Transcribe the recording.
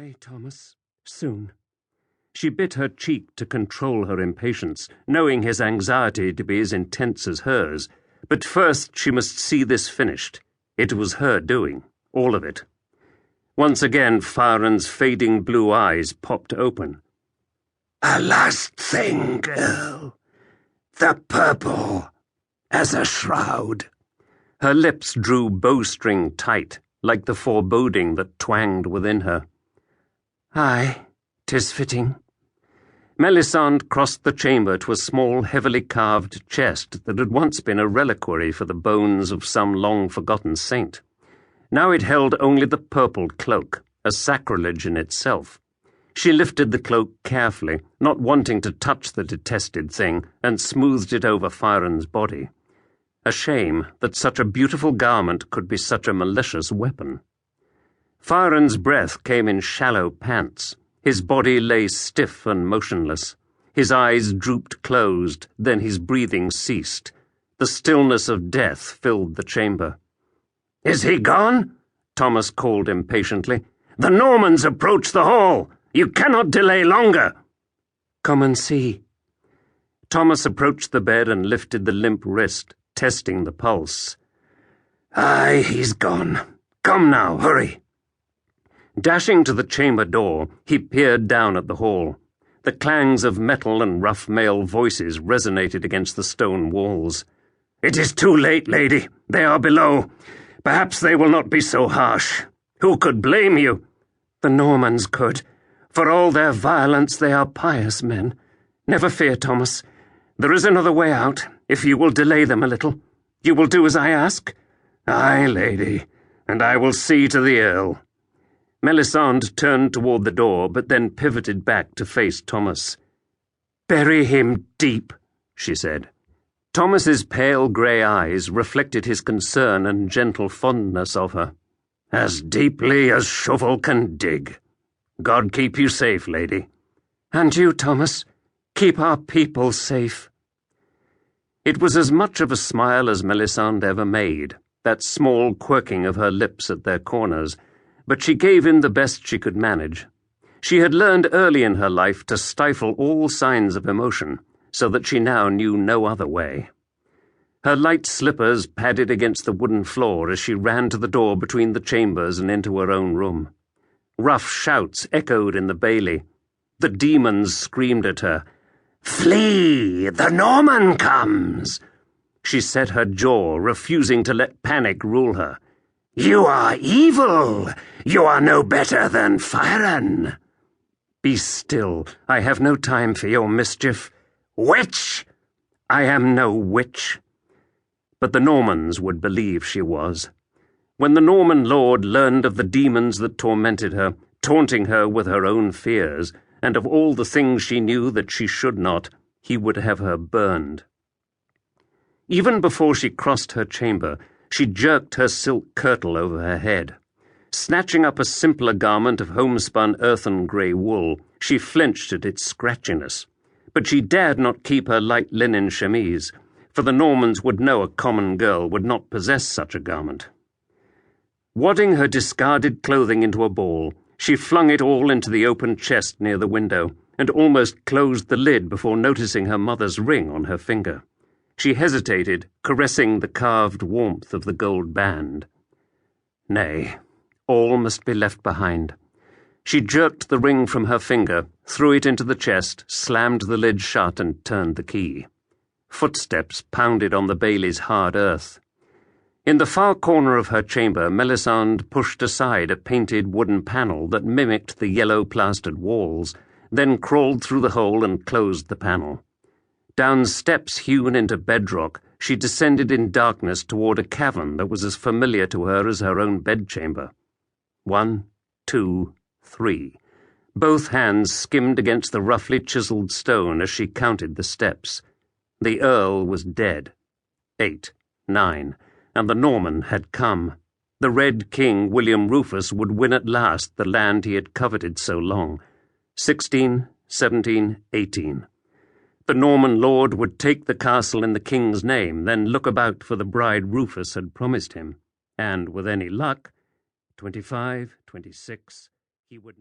Aye, Thomas, soon. She bit her cheek to control her impatience, knowing his anxiety to be as intense as hers. But first she must see this finished. It was her doing, all of it. Once again Firen's fading blue eyes popped open. A last thing, girl. The purple, as a shroud. Her lips drew bowstring tight, like the foreboding that twanged within her. Aye, 'tis fitting. Melisande crossed the chamber to a small, heavily carved chest that had once been a reliquary for the bones of some long-forgotten saint. Now it held only the purple cloak, a sacrilege in itself. She lifted the cloak carefully, not wanting to touch the detested thing, and smoothed it over Firen's body. A shame that such a beautiful garment could be such a malicious weapon. Firen's breath came in shallow pants. His body lay stiff and motionless. His eyes drooped closed, then his breathing ceased. The stillness of death filled the chamber. "Is he gone?" Thomas called impatiently. "The Normans approach the hall. You cannot delay longer." "Come and see." Thomas approached the bed and lifted the limp wrist, testing the pulse. "Aye, he's gone. Come now, hurry." Dashing to the chamber door, he peered down at the hall. The clangs of metal and rough male voices resonated against the stone walls. "It is too late, lady. They are below. Perhaps they will not be so harsh. Who could blame you?" "The Normans could. For all their violence, they are pious men. Never fear, Thomas. There is another way out, if you will delay them a little. You will do as I ask?" "Aye, lady, and I will see to the Earl." Melisande turned toward the door, but then pivoted back to face Thomas. "Bury him deep," she said. Thomas's pale grey eyes reflected his concern and gentle fondness of her. "As deeply as shovel can dig. God keep you safe, lady." "And you, Thomas, keep our people safe." It was as much of a smile as Melisande ever made, that small quirking of her lips at their corners, but she gave in the best she could manage. She had learned early in her life to stifle all signs of emotion, so that she now knew no other way. Her light slippers padded against the wooden floor as she ran to the door between the chambers and into her own room. Rough shouts echoed in the bailey. The demons screamed at her. "Flee! The Norman comes!" She set her jaw, refusing to let panic rule her. "You are evil! You are no better than Firen!" "Be still. I have no time for your mischief." "Witch!" "I am no witch." But the Normans would believe she was. When the Norman lord learned of the demons that tormented her, taunting her with her own fears, and of all the things she knew that she should not, he would have her burned. Even before she crossed her chamber, she jerked her silk kirtle over her head. Snatching up a simpler garment of homespun earthen grey wool, she flinched at its scratchiness. But she dared not keep her light linen chemise, for the Normans would know a common girl would not possess such a garment. Wadding her discarded clothing into a ball, she flung it all into the open chest near the window, and almost closed the lid before noticing her mother's ring on her finger. She hesitated, caressing the carved warmth of the gold band. Nay, all must be left behind. She jerked the ring from her finger, threw it into the chest, slammed the lid shut, and turned the key. Footsteps pounded on the bailey's hard earth. In the far corner of her chamber, Melisande pushed aside a painted wooden panel that mimicked the yellow-plastered walls, then crawled through the hole and closed the panel. Down steps hewn into bedrock, she descended in darkness toward a cavern that was as familiar to her as her own bedchamber. 1, 2, 3. Both hands skimmed against the roughly chiseled stone as she counted the steps. The Earl was dead. 8, 9, and the Norman had come. The Red King, William Rufus, would win at last the land he had coveted so long. 16, 17, 18. The Norman lord would take the castle in the king's name, then look about for the bride Rufus had promised him. And with any luck, 25, 26, he would